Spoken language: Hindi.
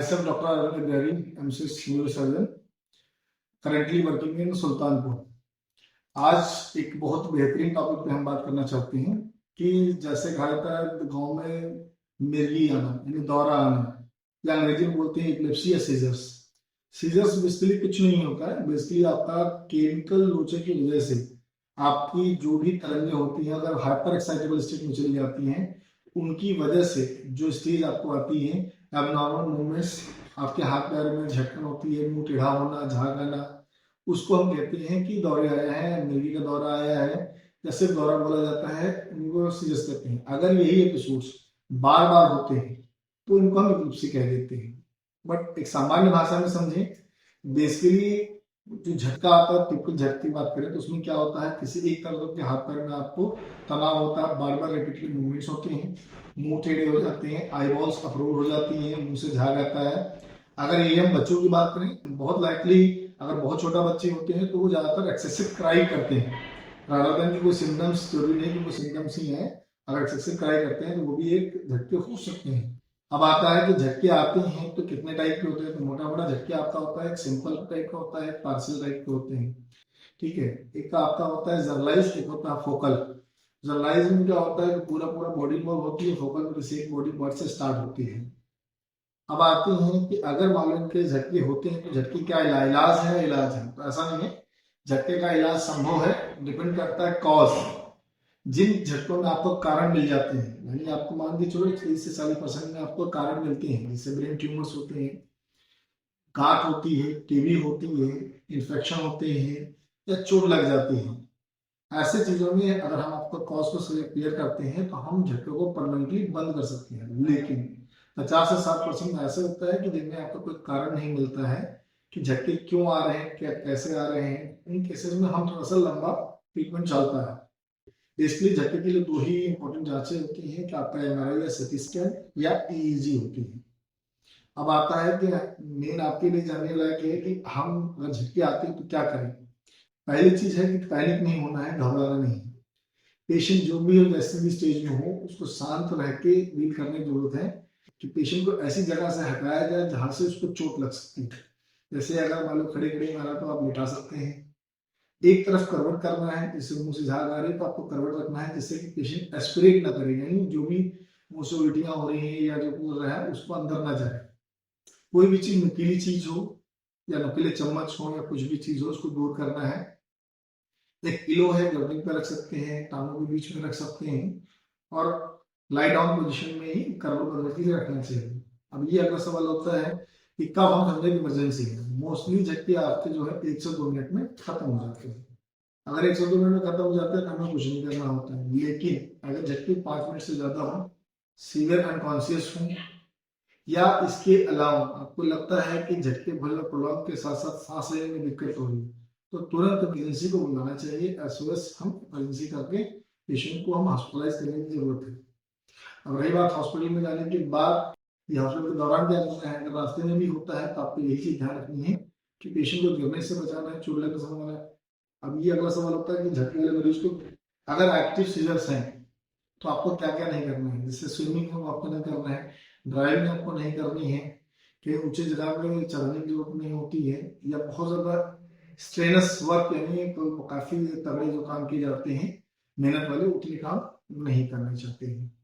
Myself, Dr. Arvind Agrari, MCS neurosurgeon, currently working in Sultanpur. आज एक बहुत बेहतरीन टॉपिक पे हम बात करना चाहते हैं कि जैसे कहा जाता है गांव में मिर्गी आना यानी दौरा आना, या अंग्रेजी में बोलते हैं एपिलेप्सी या सीजर्स। सीजर्स बेसिकली कुछ नहीं होता है, बेसिकली आपका केमिकल लोचे की वजह से आपकी जो भी तरंगें होती हैं अगर हाइपर एक्साइटेबल स्टेट में चली जाती हैं, उनकी वजह से जो स्टेज आपको आती है एबनॉर्मल मूवमेंट्स, आपके हाथ पैर में झटकन होती है, मुंह टेढ़ा होना, झाग आना, उसको हम कहते हैं कि दौरे आया है, मिर्गी का दौरा आया है, या सिर्फ दौरा बोला जाता है, उनको सीजर्स कहते हैं। अगर यही एपिसोड्स बार बार होते हैं तो इनको हम एपिलेप्सी कह देते हैं। बट एक सामान्य भाषा में समझें, बेसिकली जो झटका आता है, टिपिकल झटके की बात करें तो उसमें क्या होता है, किसी एक तरफ के हाथ पैर में आपको तनाव होता है, बार बार रिपीटेड मूवमेंट्स होते हैं, मुंह टेढ़े हो जाते हैं, आई बॉल्स अप्रूव हो जाती हैं, मुंह से झाग आता है। अगर ये हम बच्चों की बात करें, बहुत लाइकली अगर बहुत छोटा बच्चे होते हैं तो वो ज़्यादातर एक्सेसिव क्राई करते हैं, रादर देन कि कोई सिम्टम्स, जरूरी नहीं कि कोई सिम्टम्स ही है, अगर एक्सेसिव क्राई करते हैं तो वो भी एक झटके हो सकते हैं। अब आता है कि झटके आते हैं तो कितने टाइप के होते हैं, तो मोटा मोटा झटके आपका होता है, एक सिंपल टाइप का होता है, एक पार्शियल टाइप के होते हैं, ठीक है। एक का आपका होता है जनरलाइज, एक होता है फोकल। जनरलाइज में क्या होता है कि पूरा पूरा बॉडी मूव होती है, फोकल में किसी एक बॉडी पार्ट से स्टार्ट होती है। अब आते हैं कि अगर मान लो इनके झटके होते हैं तो झटके क्या इलाज है, इलाज है तो ऐसा नहीं है। झटके का इलाज संभव है, डिपेंड करता है कॉज। जिन झटकों में आपको कारण मिल जाते हैं, यानी आपको मान के चलो 30 से 40% में आपको कारण मिलते हैं, जैसे ब्रेन ट्यूमर्स होते हैं, गांठ होती है, टीबी होती है, इन्फेक्शन होते हैं, या चोट लग जाती है, ऐसे चीजों में अगर हम आपको कॉज को क्लियर करते हैं तो हम झटकों को परमानेंटली बंद कर सकते हैं। लेकिन 50 से 60% में ऐसा होता है कि जिनमें आपको कोई कारण नहीं मिलता है कि झटके क्यों आ रहे हैं, क्या कैसे आ रहे हैं, इन केसेस में हम थोड़ा सा लंबा ट्रीटमेंट चलता है। इसलिए झटके के लिए दो ही इंपॉर्टेंट जांचें होती हैं कि आपका एमआरआई या सीटी स्कैन या ईईजी होती है। अब आता है कि मेन आपके लिए जानने लायक है कि हम अगर झटके आते हैं तो क्या करें। पहली चीज है कि पैनिक नहीं होना है, घबराना नहीं। पेशेंट जो भी हो, जैसे भी स्टेज में हो, उसको शांत रह के डील करने की जरूरत है कि पेशेंट को ऐसी जगह से हटाया जाए जहां से उसको चोट लग सकती है। जैसे अगर मान लो खड़े खड़े मारा तो आप लिटा सकते हैं, एक तरफ करवट करना है, जिससे मुंह से झाग आ रही है तो आपको करवट रखना है, जिससे कि पेशेंट एस्पिरेट ना करे, यानी जो भी मुंह से उल्टियां हो रही हैं या जो बोल रहा है उसको अंदर ना जाए। कोई भी चीज, नुकीली चीज हो या नुकीले चम्मच हो या कुछ भी चीज हो, उसको दूर करना है। एक पिलो है, गर्दन पे रख सकते हैं, टांगों के बीच में रख सकते हैं, और लाई डाउन पोजीशन में ही करवट बदल के रखना चाहिए। अब ये अगला सवाल होता है कि कब हम समझे कि इमरजेंसी है। मोस्टली झटके आपके जो है 1 से 2 मिनट में खत्म हो जाते हैं। अगर 1 से 2 मिनट में खत्म हो जाते हैं तो हमें कुछ नहीं करना होता है। लेकिन अगर झटके 5 मिनट से ज्यादा हो, सीवियर अनकॉन्शियस हो, या इसके अलावा आपको लगता है कि झटके बहुत प्रोलॉन्ग के साथ साथ सांस लेने में दिक्कत हो रही है, तो तुरंत इमरजेंसी को बुलाना चाहिए। एज वेल एज हम इमरजेंसी करके पेशेंट को हम हॉस्पिटलाइज करने की जरूरत है। अब रही बात हॉस्पिटल में जाने के बाद, ये हॉस्पिटल के दौरान क्या करना है, अगर रास्ते में भी होता है तो आपको यही चीज ध्यान रखनी है कि पेशेंट को गिरने से बचाना है, चोट लगने से बचाना है। अब ये अगला सवाल होता है कि झटके वाले मरीज को अगर एक्टिव सीजर्स हैं तो आपको क्या क्या नहीं करना है। जैसे स्विमिंग में आपको नहीं करना है, ड्राइविंग आपको नहीं करनी है, कहीं ऊंचे जगह में चढ़ने की जरूरत नहीं होती है, या बहुत ज्यादा स्ट्रेनस वर्क यानी काफी तगड़े जो काम किए जाते हैं मेहनत वाले, उतने काम नहीं करना चाहते हैं।